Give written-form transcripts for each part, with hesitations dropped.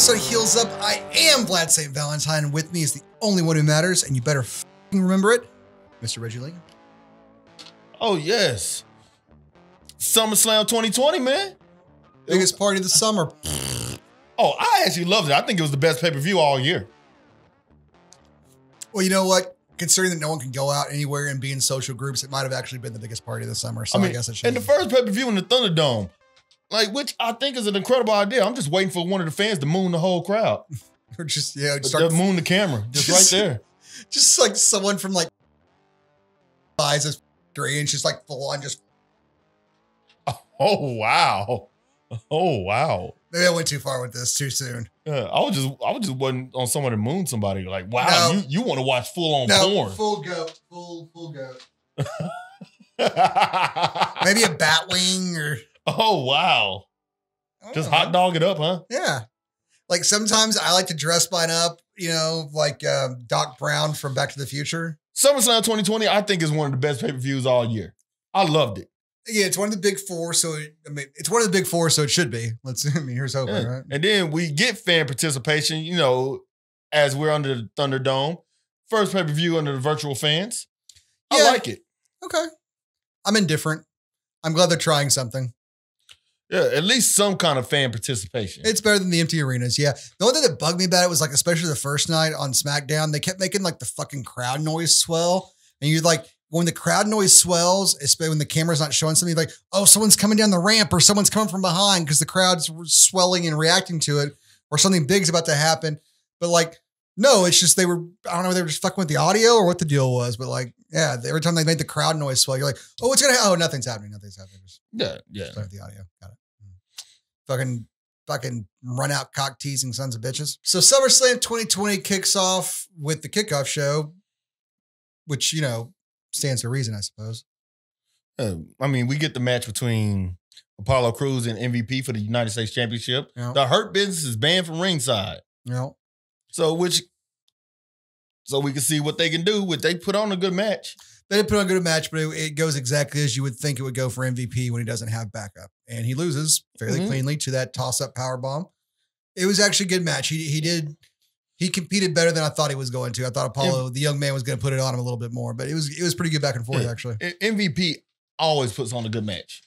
episode of Heels Up. I am Vlad St. Valentine, and with me is the only one who matters, and you better f***ing remember it, Mr. Reggie Lee. Oh, yes. SummerSlam 2020, man. Biggest party of the summer. Oh, I actually loved it. I think it was the best pay-per-view all year. Well, you know what? Considering that no one can go out anywhere and be in social groups, it might have actually been the biggest party of the summer. So I guess it should. And the first pay-per-view in the Thunderdome, which I think is an incredible idea. I'm just waiting for one of the fans to moon the whole crowd. Or just, moon the camera, just right there. Just like someone from buys a screen, just full on just. Oh, wow. Oh, wow. Maybe I went too far with this too soon. Yeah, I was just waiting on someone to moon somebody. Like, wow, no. you want to watch full-on porn. Full goat. Full goat. Maybe a bat wing or. Oh, wow. Just hot dog it up, huh? Yeah. Sometimes I like to dress mine up, like Doc Brown from Back to the Future. SummerSlam 2020, I think, is one of the best pay-per-views all year. I loved it. Yeah, it's one of the big four, so it's one of the big four, so it should be. Here's hoping, right? And then we get fan participation, as we're under the Thunderdome. First pay-per-view under the virtual fans. I like it. Okay. I'm indifferent. I'm glad they're trying something. Yeah, at least some kind of fan participation. It's better than the empty arenas, yeah. The only thing that bugged me about it was especially the first night on SmackDown, they kept making the fucking crowd noise swell. And you're when the crowd noise swells, especially when the camera's not showing something, oh, someone's coming down the ramp or someone's coming from behind because the crowd's swelling and reacting to it or something big's about to happen. But no, it's just they were just fucking with the audio or what the deal was. But yeah, every time they made the crowd noise swell, you're like, oh, what's going to happen? Oh, nothing's happening. Nothing's happening. Just play with the audio. Got it. Fucking run out cock teasing sons of bitches. So SummerSlam 2020 kicks off with the kickoff show, which, stands to reason, I suppose. We get the match between Apollo Crews and MVP for the United States Championship. Yep. The Hurt Business is banned from ringside. Yep. So we can see what they can do. They put on a good match. They did put on a good match, but it goes exactly as you would think it would go for MVP when he doesn't have backup. And he loses fairly cleanly to that toss-up powerbomb. It was actually a good match. He competed better than I thought he was going to. I thought Apollo, the young man, was going to put it on him a little bit more, but it was pretty good back and forth, actually. MVP always puts on a good match.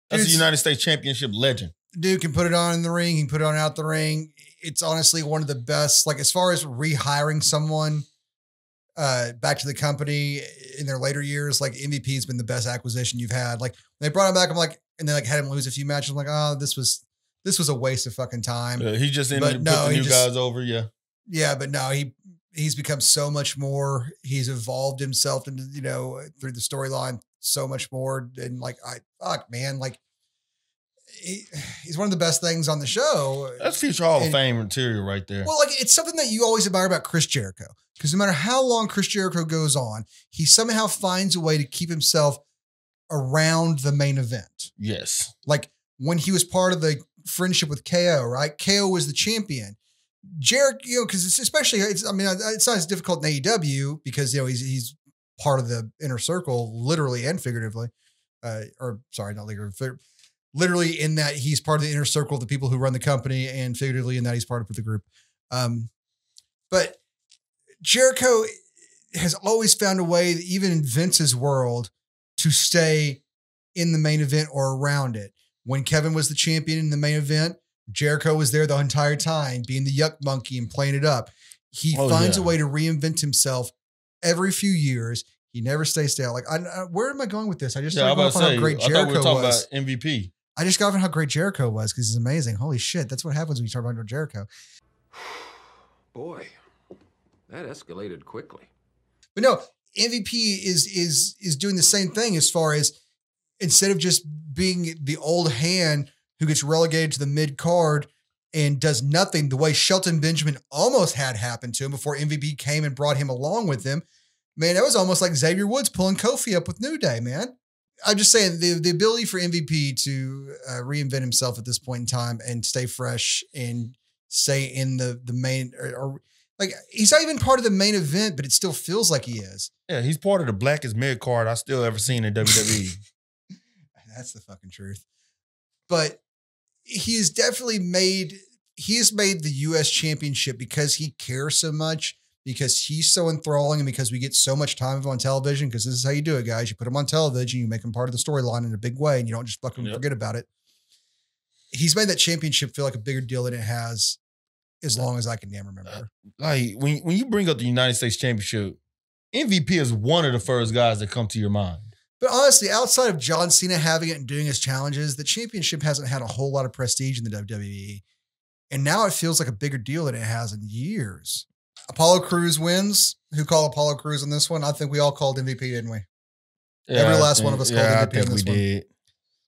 That's a United States Championship legend. Dude can put it on in the ring. He can put it on out the ring. It's honestly one of the best, as far as rehiring someone back to the company in their later years, MVP has been the best acquisition you've had. When they brought him back, and they had him lose a few matches. I'm like, oh, this was a waste of fucking time. He just ended up putting the new guys over, yeah. Yeah, but no, he's become so much more. He's evolved himself into, through the storyline so much more. And he's one of the best things on the show. That's future Hall of Fame material right there. Well, it's something that you always admire about Chris Jericho. Because no matter how long Chris Jericho goes on, he somehow finds a way to keep himself around the main event. Yes. When he was part of the friendship with KO, right? KO was the champion. Jericho, because it's not as difficult in AEW because, he's part of the inner circle, literally and figuratively. Not literally in that he's part of the inner circle of the people who run the company, and figuratively in that he's part of the group. But Jericho has always found a way, even in Vince's world, to stay in the main event or around it. When Kevin was the champion in the main event, Jericho was there the entire time, being the yuck monkey and playing it up. He finds a way to reinvent himself every few years. He never stays stale. Where am I going with this? I just started off on how great Jericho was. I thought we were talking about MVP. I just got off on how great Jericho was because he's amazing. Holy shit, that's what happens when you start talking about Jericho. Boy, that escalated quickly. But no, MVP is doing the same thing as far as instead of just being the old hand who gets relegated to the mid card and does nothing the way Shelton Benjamin almost had happened to him before MVP came and brought him along with him. Man, that was almost like Xavier Woods pulling Kofi up with New Day, man. I'm just saying the ability for MVP to reinvent himself at this point in time and stay fresh and stay in the main or he's not even part of the main event, but it still feels like he is. Yeah, he's part of the blackest mid card I still ever seen in WWE. That's the fucking truth. But he has definitely made he's made the U.S. Championship because he cares so much, because he's so enthralling, and because we get so much time of him on television, because this is how you do it, guys. You put him on television, you make him part of the storyline in a big way, and you don't just fucking forget about it. He's made that championship feel like a bigger deal than it has as long as I can damn remember. Like, when you bring up the United States Championship, MVP is one of the first guys that come to your mind. But honestly, outside of John Cena having it and doing his challenges, the championship hasn't had a whole lot of prestige in the WWE. And now it feels like a bigger deal than it has in years. Apollo Crews wins. Who called Apollo Crews on this one? I think we all called MVP, didn't we? Yeah, Every last one of us called MVP I think on this we one. did.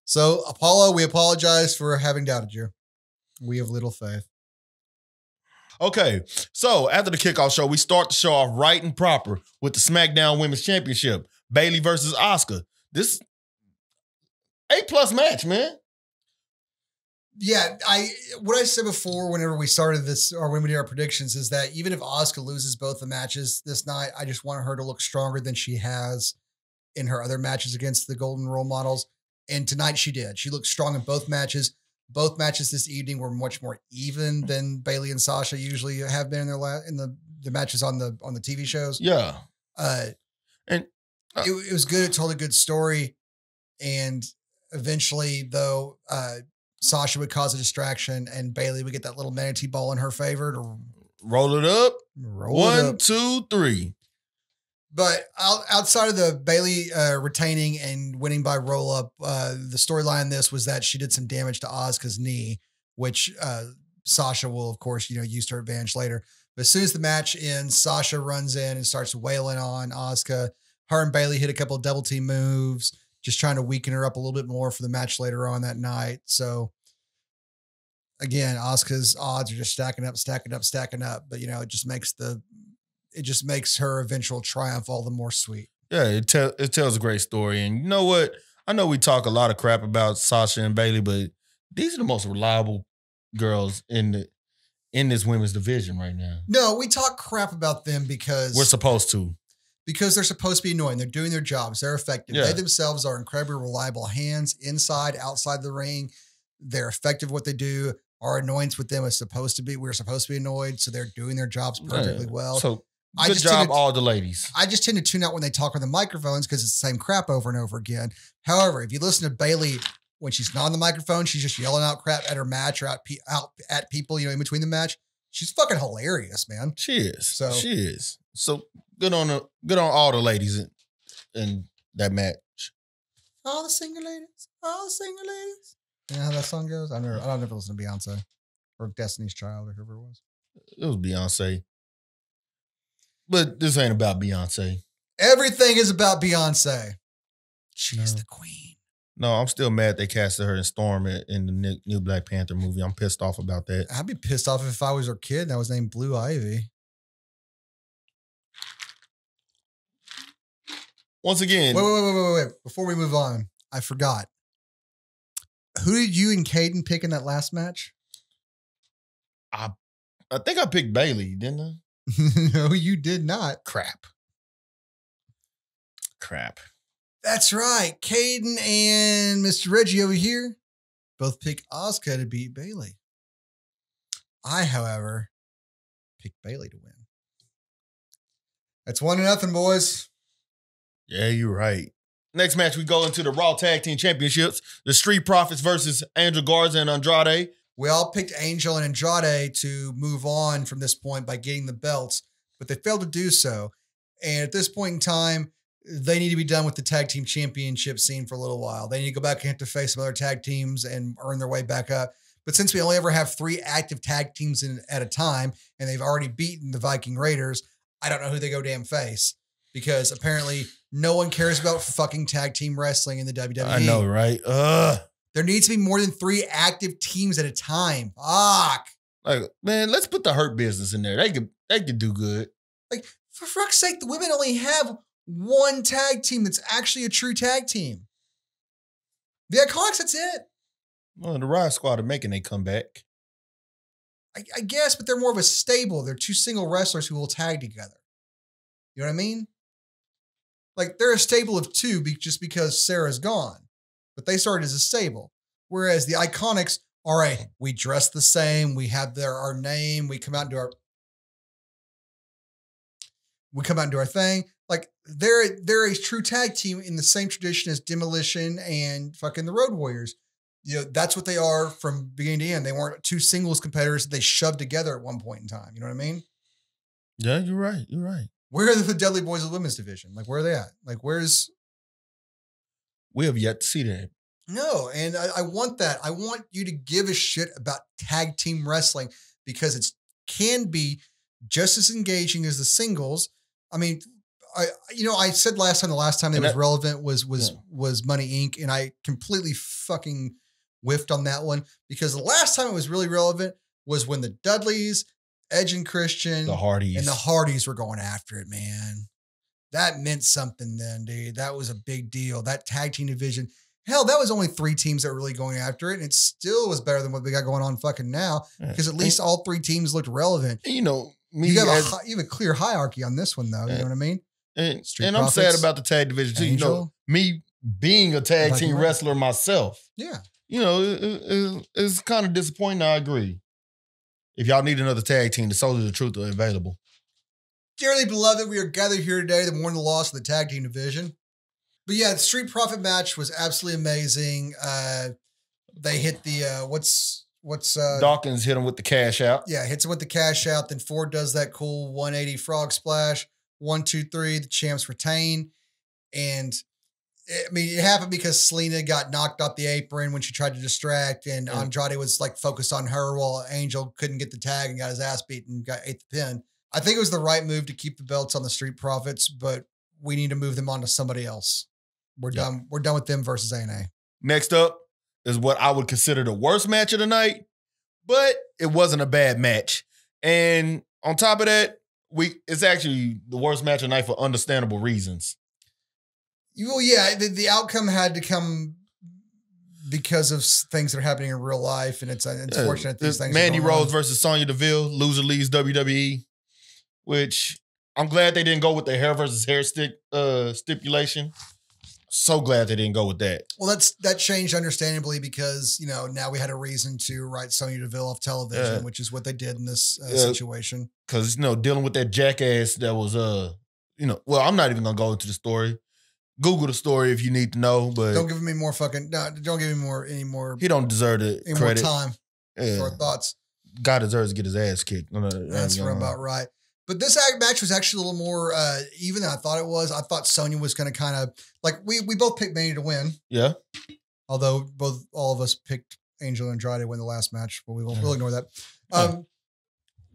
So, Apollo, we apologize for having doubted you. We have little faith. Okay, so after the kickoff show, we start the show off right and proper with the SmackDown Women's Championship. Bayley versus Asuka. This A+ match, man. Yeah, what I said before whenever we started this, or when we did our predictions, is that even if Asuka loses both the matches this night, I just want her to look stronger than she has in her other matches against the Golden Role Models. And tonight she did. She looked strong in both matches. Both matches this evening were much more even than Bayley and Sasha usually have been in their in the matches on the TV shows. Yeah, it was good. It told a good story, and eventually, though, Sasha would cause a distraction, and Bayley would get that little manatee ball in her favor to roll it up. Roll it up. 1, 2, 3. But outside of the Bayley retaining and winning by roll up, the storyline in this was that she did some damage to Asuka's knee, which Sasha will, of course, use to her advantage later. But as soon as the match ends, Sasha runs in and starts wailing on Asuka. Her and Bayley hit a couple of double team moves, just trying to weaken her up a little bit more for the match later on that night. So again, Asuka's odds are just stacking up. But it just makes her eventual triumph all the more sweet. Yeah, it tells a great story. And you know what? I know we talk a lot of crap about Sasha and Bayley, but these are the most reliable girls in this women's division right now. No, we talk crap about them because we're supposed to. Because they're supposed to be annoying. They're doing their jobs. They're effective. Yeah. They themselves are incredibly reliable hands inside, outside the ring. They're effective at what they do. Our annoyance with them is supposed to be, we're supposed to be annoyed. So they're doing their jobs perfectly well. So good job, all the ladies. I just tend to tune out when they talk on the microphones because it's the same crap over and over again. However, if you listen to Bayley, when she's not on the microphone, she's just yelling out crap at her match or out at people, in between the match. She's fucking hilarious, man. She is. So good on all the ladies in that match. All the single ladies. You know how that song goes? I don't never listen to Beyonce or Destiny's Child or whoever it was. It was Beyonce. But this ain't about Beyonce. Everything is about Beyonce. She's the queen. No, I'm still mad they casted her in Storm in the new Black Panther movie. I'm pissed off about that. I'd be pissed off if I was her kid and I was named Blue Ivy. Once again. Wait. Before we move on, I forgot. Who did you and Caden pick in that last match? I think I picked Bayley, didn't I? No, you did not. Crap. That's right. Caden and Mr. Reggie over here both picked Asuka to beat Bayley. I, however, picked Bayley to win. That's 1-0, boys. Yeah, you're right. Next match, we go into the Raw Tag Team Championships. The Street Profits versus Angel Garza and Andrade. We all picked Angel and Andrade to move on from this point by getting the belts, but they failed to do so. And at this point in time, they need to be done with the tag team championship scene for a little while. They need to go back and have to face some other tag teams and earn their way back up. But since we only ever have 3 active tag teams at a time, and they've already beaten the Viking Raiders, I don't know who they go damn face, because apparently no one cares about fucking tag team wrestling in the WWE. I know, right? There needs to be more than 3 active teams at a time. Fuck. Like, man, let's put the Hurt Business in there. They could do good. Like, for fuck's sake, the women only have 1 tag team that's actually a true tag team. The Iconics, that's it. Well, the Riot Squad are making a comeback. I guess, but they're more of a stable. They're 2 single wrestlers who will tag together. You know what I mean? Like, they're a stable of 2 just because Sarah's gone. But they started as a stable. Whereas the Iconics all right, we dress the same. We have our name. We come out and do our thing. Like they're a true tag team in the same tradition as Demolition and fucking the Road Warriors. You know, that's what they are from beginning to end. They weren't two singles competitors that they shoved together at one point in time. You know what I mean? Yeah, you're right. You're right. Where are the Dudley Boys of the women's division? Like, where are they at? Like, we have yet to see that. No, and I want that. I want you to give a shit about tag team wrestling because it can be just as engaging as the singles. I mean, I said the last time that was relevant was Money Inc. And I completely fucking whiffed on that one because the last time it was really relevant was when the Dudleys, Edge and Christian, the Hardys were going after it, man. That meant something then, dude. That was a big deal. That tag team division. Hell, that was only 3 teams that were really going after it. And it still was better than what we got going on fucking now because at least all 3 teams looked relevant. You know, you have a clear hierarchy on this one, though. You know what I mean? And I'm sad about the tag division too. Angel, you know, me being a tag team wrestler myself. Yeah. You know, it's kind of disappointing. I agree. If y'all need another tag team, the Soldiers of Truth are available. Dearly beloved, we are gathered here today to mourn the loss of the tag team division. But yeah, the Street Profit match was absolutely amazing. They hit the what's Dawkins hit him with the cash out. Yeah, hits him with the cash out. Then Ford does that cool 180 frog splash. 1, 2, 3. The champs retain, and it happened because Selena got knocked off the apron when she tried to distract, and Andrade was like focused on her while Angel couldn't get the tag and got his ass beat and ate the pin. I think it was the right move to keep the belts on the Street Profits, but we need to move them on to somebody else. We're done. We're done with them versus A&A. Next up is what I would consider the worst match of the night, but it wasn't a bad match. And on top of that, it's actually the worst match of the night for understandable reasons. Well, yeah, the outcome had to come because of things that are happening in real life, and it's unfortunate these things. Mandy Rose versus Sonya Deville, loser leaves WWE, which I'm glad they didn't go with the hair versus hair stick stipulation. So glad they didn't go with that. Well, that changed understandably because, you know, now we had a reason to write Sonya Deville off television, which is what they did in this situation. Because, you know, dealing with that jackass that was, well, I'm not even going to go into the story. Google the story if you need to know, but don't give me more fucking, no, don't give me any more. He don't deserve the credit. More time for our thoughts. God deserves to get his ass kicked. That's about right. But this match was actually a little more even than I thought it was. I thought Sonya was going to kind of like we both picked Mandy to win. Yeah. Although all of us picked Angel and Andrade to win the last match, but we'll ignore that.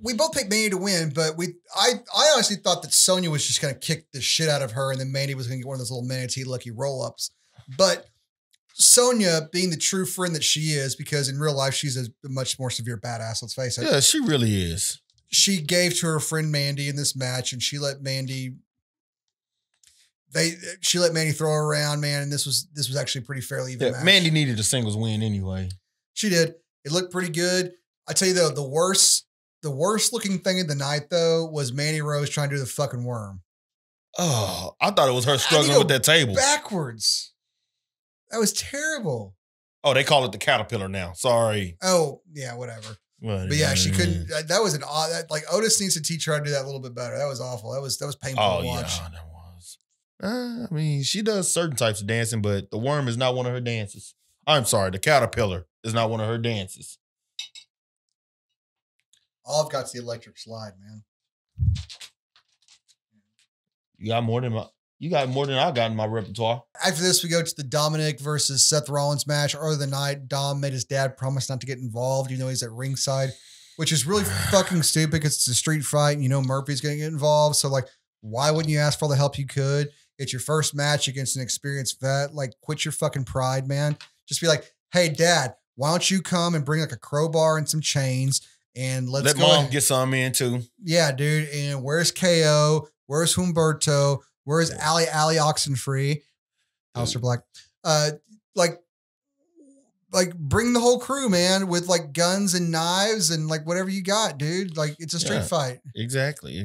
We both picked Mandy to win, but I honestly thought that Sonya was just going to kick the shit out of her, and then Mandy was going to get one of those little manatee lucky roll ups. But Sonya, being the true friend that she is, because in real life she's a much more severe badass. Let's face it. Yeah, she really is. She gave to her friend Mandy in this match, and she let Mandy throw her around, man. And this was actually a pretty fairly even match. Mandy needed a singles win anyway. She did. It looked pretty good. I tell you though, the worst looking thing of the night though was Mandy Rose trying to do the fucking worm. Oh, I thought it was her struggling with that table backwards. That was terrible. Oh, they call it the caterpillar now. Sorry. Oh yeah, whatever. But yeah, she couldn't. That was an odd. Like Otis needs to teach her how to do that a little bit better. That was awful. That was painful to watch. Yeah, that was. I mean, she does certain types of dancing, but the worm is not one of her dances. I'm sorry, the caterpillar is not one of her dances. All I've got is the electric slide, man. You got more than I got in my repertoire. After this, we go to the Dominic versus Seth Rollins match. Earlier the night, Dom made his dad promise not to get involved, even though he's at ringside, which is really fucking stupid because it's a street fight and you know Murphy's going to get involved. So, like, why wouldn't you ask for all the help you could? It's your first match against an experienced vet. Like, quit your fucking pride, man. Just be like, hey, Dad, why don't you come and bring like a crowbar and some chains and let Mom get some in too. Yeah, dude. And where's KO? Where's Humberto? Where's Ali Oxenfree? Alistair Black. Like bring the whole crew, man, with like guns and knives and like whatever you got, dude. Like it's a street fight. Exactly.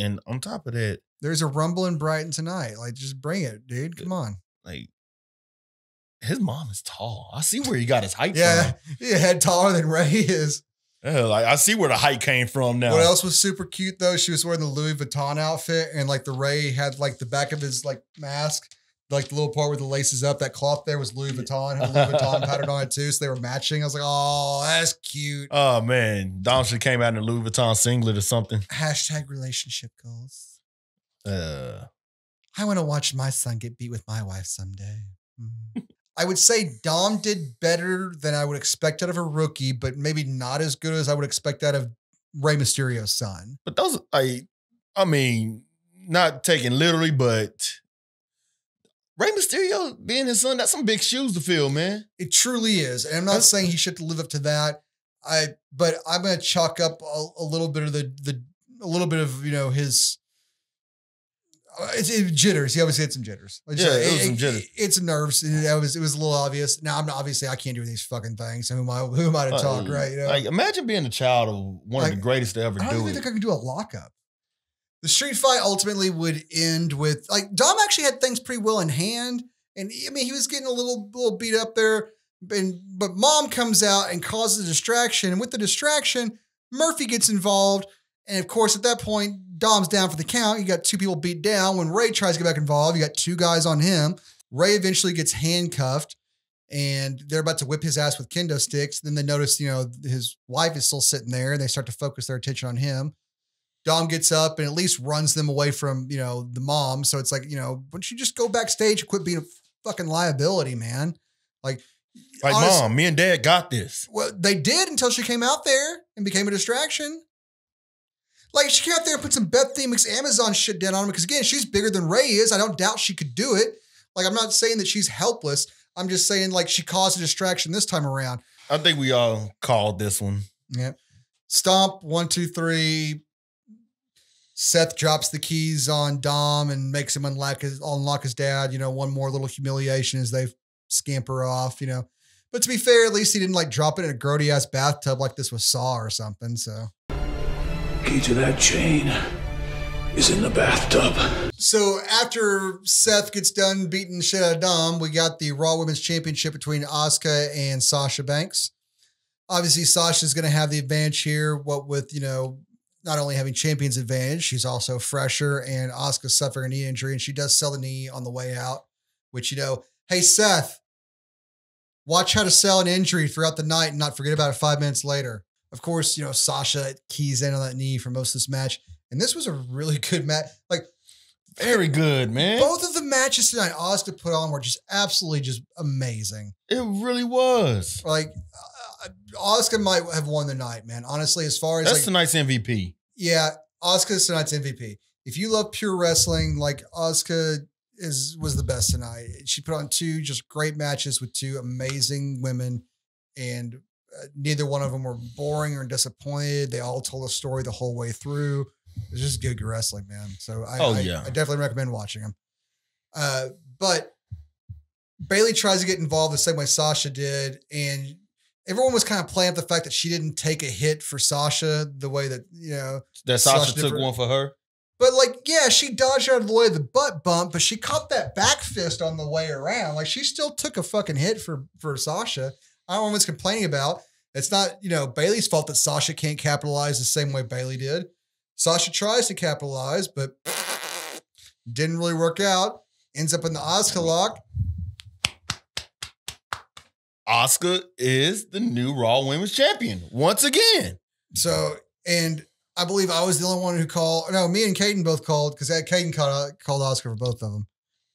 And on top of that, there's a Rumble in Brighton tonight. Like just bring it, dude. Come on. Like His mom is tall. I see where he got his height Yeah, from. he had taller than Ray is. Yeah, like I see where the height came from now. What else was super cute though? She was wearing the Louis Vuitton outfit, and like the Ray had like the back of his like mask, like the little part where the laces up. That cloth there was Louis Vuitton, had Louis Vuitton patterned on it too, so they were matching. I was like, oh, that's cute. Oh man, Dom should have came out in a Louis Vuitton singlet or something. Hashtag relationship goals. I want to watch my son get beat with my wife someday. I would say Dom did better than I would expect out of a rookie, but maybe not as good as I would expect out of Rey Mysterio's son. But those, I mean, not taken literally, but Rey Mysterio being his son, that's some big shoes to fill, man. It truly is. And I'm not saying he should live up to that. But I'm going to chalk up a little bit of a little bit of, his, it's jitters. He obviously had some jitters. It was some jitters. It's nerves. It was a little obvious. Now, obviously I can't do these fucking things. So who am I to talk, right? Like, imagine being a child of one of the greatest to ever I don't do even it. think I can do a lockup. The street fight ultimately would end with, like, Dom actually had things pretty well in hand. And I mean, he was getting a little beat up there. But Mom comes out and causes a distraction. And with the distraction, Murphy gets involved. And of course, at that point, Dom's down for the count. You got two people beat down. When Ray tries to get back involved, you got two guys on him. Ray eventually gets handcuffed. And they're about to whip his ass with kendo sticks. Then they notice, his wife is still sitting there. And they start to focus their attention on him. Dom gets up and at least runs them away from, the mom. So it's like, why don't you just go backstage and quit being a fucking liability, man? Like, Mom, me and Dad got this. Well, they did until she came out there and became a distraction. Like, she came out there and put some Beth Phoenix Amazon shit down on him because, again, she's bigger than Ray is. I don't doubt she could do it. Like, I'm not saying that she's helpless. I'm just saying, like, she caused a distraction this time around. I think we all called this one. Yeah. Stomp, 1, 2, 3. Seth drops the keys on Dom and makes him unlock his dad. One more little humiliation as they scamper off, But to be fair, at least he didn't like drop it in a grody ass bathtub like this was Saw or something. So, key to that chain is in the bathtub. So after Seth gets done beating the shit out of Dom, we got the Raw Women's Championship between Asuka and Sasha Banks. Obviously, Sasha's going to have the advantage here. What with not only having champion's advantage, she's also fresher, and Asuka's suffering a knee injury, and she does sell the knee on the way out, which, hey, Seth, watch how to sell an injury throughout the night and not forget about it 5 minutes later. Of course, Sasha keys in on that knee for most of this match, and this was a really good match. Like, very good, man. Both of the matches tonight Asuka put on were just absolutely just amazing. It really was. Like, Asuka might have won the night, man. Honestly, as far as that's tonight's MVP. Yeah, Asuka's tonight's MVP. If you love pure wrestling, like Asuka was the best tonight. She put on two just great matches with two amazing women, and neither one of them were boring or disappointed. They all told a story the whole way through. It was just good wrestling, man. So I definitely recommend watching them. But Bayley tries to get involved the same way Sasha did, and everyone was kind of playing up the fact that she didn't take a hit for Sasha the way that, that Sasha took one for her. But she dodged out of the way of the butt bump, but she caught that back fist on the way around. Like, she still took a fucking hit for Sasha. I don't know what it's complaining about. It's not, Bayley's fault that Sasha can't capitalize the same way Bayley did. Sasha tries to capitalize, but didn't really work out. Ends up in the Asuka lock. Asuka is the new Raw Women's Champion once again. So, and I believe I was the only one who called. No, me and Caden both called because Caden called Asuka for both of them.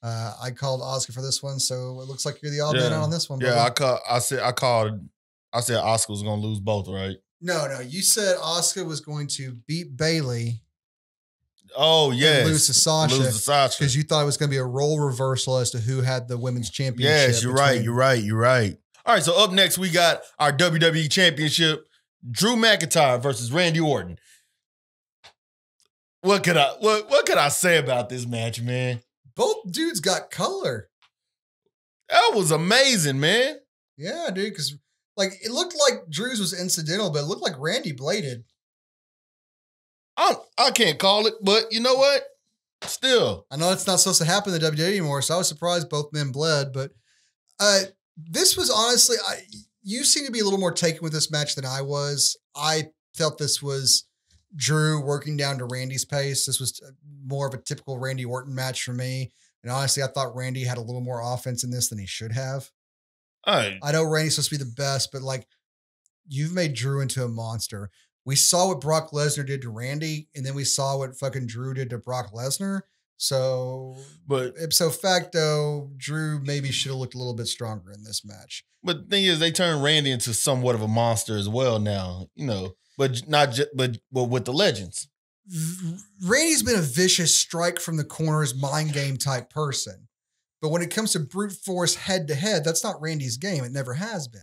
I called Asuka for this one, so it looks like you're the odd man out on this one. Yeah, brother. I said Asuka was going to lose both, right? No, you said Asuka was going to beat Bayley. Oh, yes. Lose to Sasha. Because you thought it was going to be a role reversal as to who had the women's championship. Yes, you're right. All right, so up next, we got our WWE Championship, Drew McIntyre versus Randy Orton. What could I say about this match, man? Both dudes got color. That was amazing, man. Yeah, dude, because it looked like Drew's was incidental, but it looked like Randy bladed. I can't call it, but you know what? Still. I know it's not supposed to happen in the WWE anymore, so I was surprised both men bled, but This was honestly, you seem to be a little more taken with this match than I was. I felt this was Drew working down to Randy's pace. This was more of a typical Randy Orton match for me. And honestly, I thought Randy had a little more offense in this than he should have. I know Randy's supposed to be the best, but like, you've made Drew into a monster. We saw what Brock Lesnar did to Randy, and then we saw what fucking Drew did to Brock Lesnar. So, but ipso facto, Drew maybe should have looked a little bit stronger in this match. But the thing is, they turned Randy into somewhat of a monster as well now, you know, but not just, but with the legends. Randy's been a vicious strike from the corners, mind game type person. But when it comes to brute force head to head, that's not Randy's game. It never has been.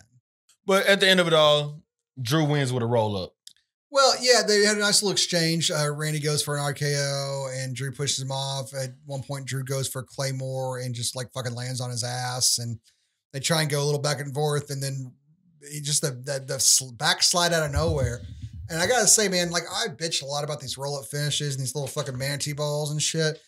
But at the end of it all, Drew wins with a roll up. Well, yeah, they had a nice little exchange. Randy goes for an RKO and Drew pushes him off. At one point, Drew goes for Claymore and just like fucking lands on his ass. And they try and go a little back and forth. And then he just the backslide out of nowhere. And I got to say, man, like I bitch a lot about these roll up finishes and these little fucking manatee balls and shit.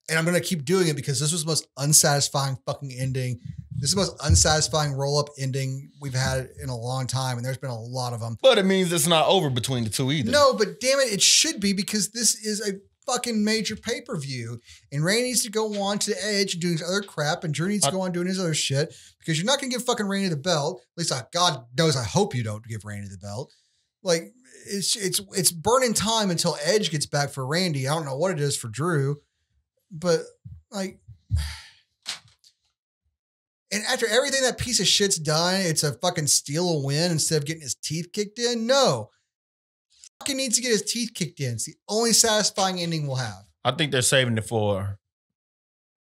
And I'm going to keep doing it because this was the most unsatisfying fucking ending. This is the most unsatisfying roll-up ending we've had in a long time, and there's been a lot of them. But it means it's not over between the two either. No, but damn it, it should be because this is a fucking major pay-per-view, and Randy needs to go on to the edge and doing his other crap, and Drew needs to go on doing his other shit because you're not going to give fucking Randy the belt. At least God knows I hope you don't give Randy the belt. Like, it's burning time until Edge gets back for Randy. I don't know what it is for Drew, but like... And after everything that piece of shit's done, it's a fucking steal a win instead of getting his teeth kicked in? No. Fucking needs to get his teeth kicked in. It's the only satisfying ending we'll have. I think they're saving it for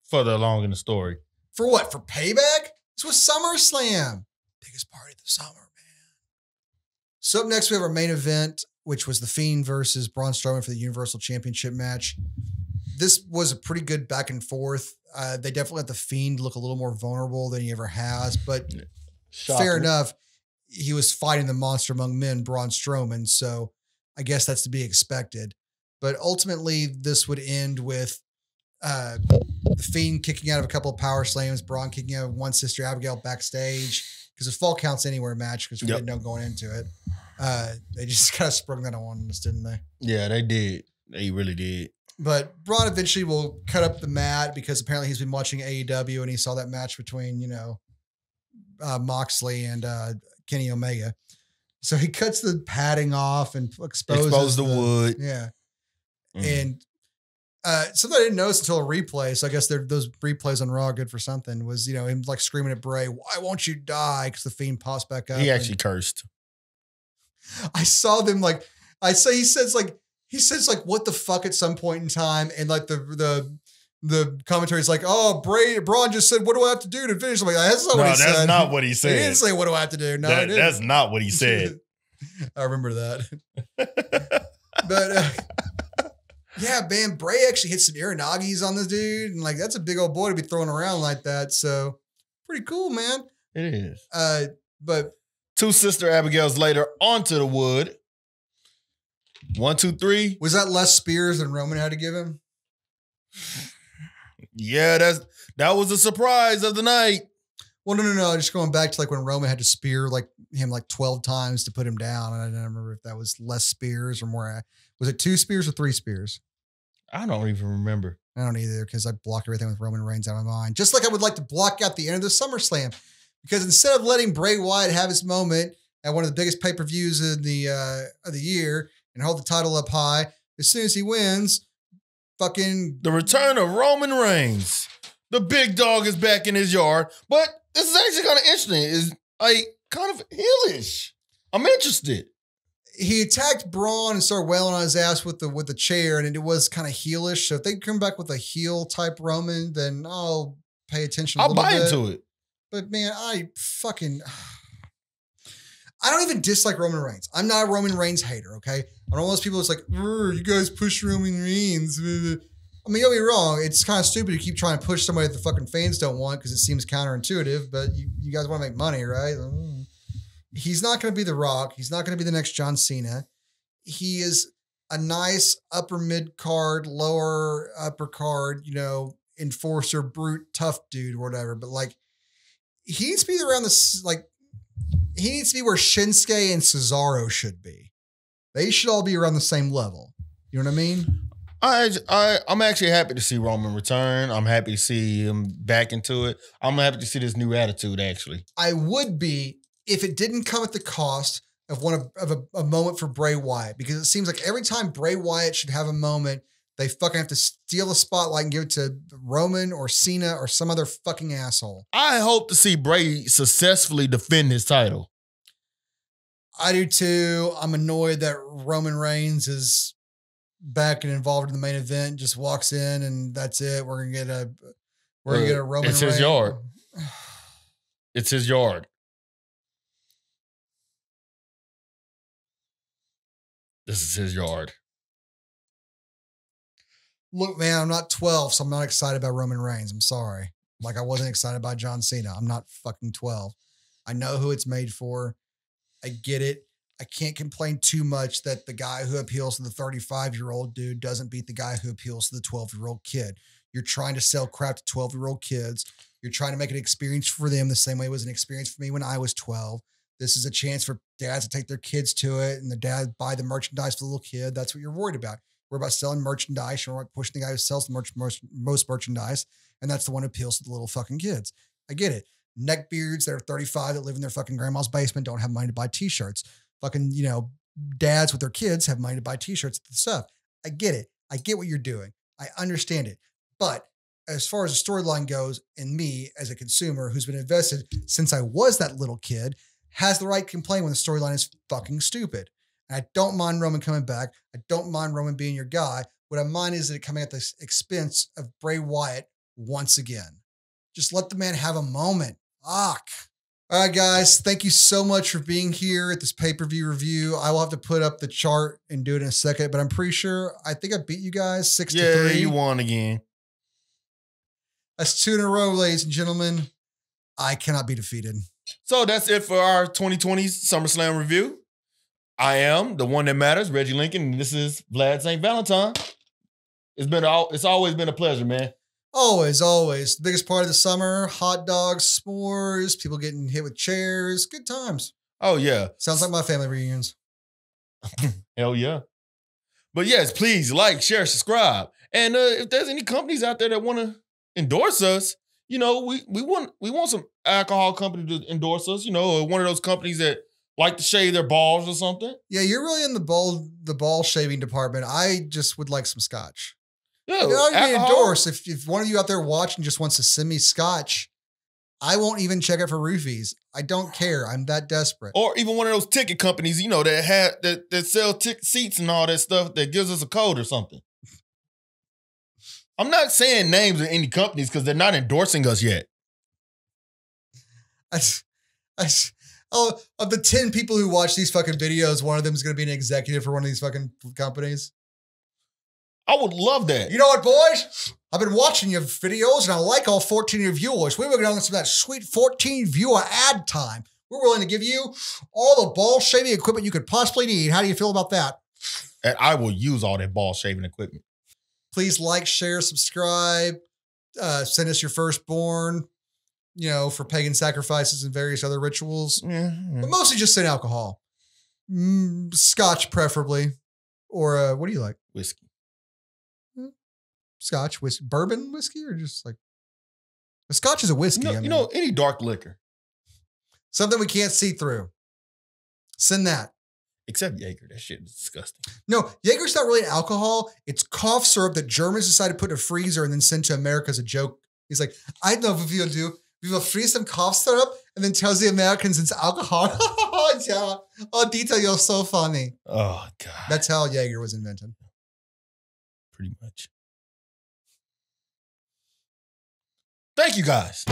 further along in the story. For what? For payback? This was SummerSlam. Biggest party of the summer, man. So up next, we have our main event, which was The Fiend versus Braun Strowman for the Universal Championship match. This was a pretty good back and forth. They definitely let The Fiend look a little more vulnerable than he ever has, but fair enough. He was fighting the monster among men, Braun Strowman, so I guess that's to be expected. But ultimately, this would end with The Fiend kicking out of a couple of power slams, Braun kicking out of one Sister Abigail backstage, because the fall counts anywhere match, because we didn't know going into it. They just kind of sprung that on us, didn't they? Yeah, they did. They really did. But Braun eventually will cut up the mat because apparently he's been watching AEW and he saw that match between, Moxley and Kenny Omega. So he cuts the padding off and exposes the wood. Yeah. And something I didn't notice until a replay. So I guess those replays on Raw are good for something was, him like screaming at Bray, "Why won't you die?" Because the Fiend pops back up. He actually cursed. I saw them he says what the fuck at some point in time, and like the commentary is like, "Oh, Braun just said, what do I have to do to finish?" I'm like, that's not what he said. That's not what he said. He didn't say, "What do I have to do?" No, that's not what he said. I remember that. But yeah, man, Bray actually hit some Iranagis on this dude, and like that's a big old boy to be throwing around like that. So pretty cool, man. It is. But two Sister Abigails later onto the wood. 1, 2, 3. Was that less spears than Roman had to give him? Yeah, that was a surprise of the night. Well, no. Just going back to like when Roman had to spear him 12 times to put him down. And I don't remember if that was less spears or more. Was it 2 spears or 3 spears? I don't even remember. I don't either because I blocked everything with Roman Reigns out of my mind. Just like I would like to block out the end of the SummerSlam. Because instead of letting Bray Wyatt have his moment at one of the biggest pay-per-views of the year and hold the title up high, as soon as he wins, fucking... The return of Roman Reigns. The big dog is back in his yard. But this is actually kind of interesting. It's like kind of heelish. I'm interested. He attacked Braun and started wailing on his ass with the chair, and it was kind of heelish. So if they come back with a heel type Roman, then I'll pay attention a little bit. I'll buy into it. But man, I don't even dislike Roman Reigns. I'm not a Roman Reigns hater, okay? I'm one of those people that's like, you guys push Roman Reigns. I mean, don't be wrong. It's kind of stupid to keep trying to push somebody that the fucking fans don't want because it seems counterintuitive, but you guys want to make money, right? He's not going to be The Rock. He's not going to be the next John Cena. He is a nice upper mid-card, lower upper card, enforcer, brute, tough dude or whatever. But like, he needs to be around this, like, he needs to be where Shinsuke and Cesaro should be. They should all be around the same level. You know what I mean? I'm actually happy to see Roman return. I'm happy to see him back into it. I'm happy to see this new attitude, actually. I would be if it didn't come at the cost of a moment for Bray Wyatt, because it seems like every time Bray Wyatt should have a moment, they fucking have to steal the spotlight and give it to Roman or Cena or some other fucking asshole. I hope to see Bray successfully defend his title. I do too. I'm annoyed that Roman Reigns is back and involved in the main event, just walks in and that's it. We're gonna get a Roman It's his Reigns. yard. It's his yard. This is his yard. Look, man, I'm not 12, so I'm not excited about Roman Reigns. I'm sorry. Like I wasn't excited about John Cena. I'm not fucking 12. I know who it's made for. I get it. I can't complain too much that the guy who appeals to the 35-year-old dude doesn't beat the guy who appeals to the 12-year-old kid. You're trying to sell crap to 12-year-old kids. You're trying to make an experience for them the same way it was an experience for me when I was 12. This is a chance for dads to take their kids to it and the dad buy the merchandise for the little kid. That's what you're worried about. We're about selling merchandise. You're about pushing the guy who sells the most merchandise, and that's the one who appeals to the little fucking kids. I get it. Neckbeards that are 35 that live in their fucking grandma's basement don't have money to buy t-shirts. Fucking, dads with their kids have money to buy t-shirts and stuff. I get it. I get what you're doing. I understand it. But as far as the storyline goes, and me as a consumer who's been invested since I was that little kid, has the right to complain when the storyline is fucking stupid. And I don't mind Roman coming back. I don't mind Roman being your guy. What I mind is that it coming at the expense of Bray Wyatt once again. Just let the man have a moment. Fuck. All right, guys. Thank you so much for being here at this pay-per-view review. I will have to put up the chart and do it in a second, but I'm pretty sure, I think I beat you guys 6-3. Yeah, you won again. That's 2 in a row, ladies and gentlemen. I cannot be defeated. So that's it for our 2020 SummerSlam review. I am the one that matters, Reggie Lincoln, and this is Vlad St. Valentine. It's always been a pleasure, man. Always, always. The biggest part of the summer, hot dogs, s'mores, people getting hit with chairs, good times. Oh, yeah. Sounds like my family reunions. Hell yeah. But yes, please like, share, subscribe. And if there's any companies out there that want to endorse us, we want some alcohol company to endorse us, or one of those companies that like to shave their balls or something. Yeah, you're really in the ball shaving department. I just would like some scotch. Yeah, I'd endorse. If one of you out there watching just wants to send me scotch, I won't even check it for roofies. I don't care. I'm that desperate. Or even one of those ticket companies, that sell seats and all that stuff that gives us a code or something. I'm not saying names of any companies because they're not endorsing us yet. Of the 10 people who watch these fucking videos, one of them is going to be an executive for one of these fucking companies. I would love that. You know what, boys? I've been watching your videos and I like all 14 of your viewers. We were going to some of that sweet 14 viewer ad time. We're willing to give you all the ball shaving equipment you could possibly need. How do you feel about that? And I will use all that ball shaving equipment. Please like, share, subscribe. Send us your firstborn, for pagan sacrifices and various other rituals. Yeah. But mostly just send alcohol. Scotch, preferably. Or what do you like? Whiskey. Scotch, whiskey, bourbon whiskey, or just like a Scotch is a whiskey. Any dark liquor. Something we can't see through. Send that. Except Jaeger. That shit is disgusting. No, Jaeger's not really an alcohol. It's cough syrup that Germans decided to put in a freezer and then send to America as a joke. He's like, I know what we'll do. We will freeze some cough syrup and then tells the Americans it's alcohol. Yeah. Oh, Dita, you're so funny. Oh, God. That's how Jaeger was invented. Pretty much. Thank you, guys.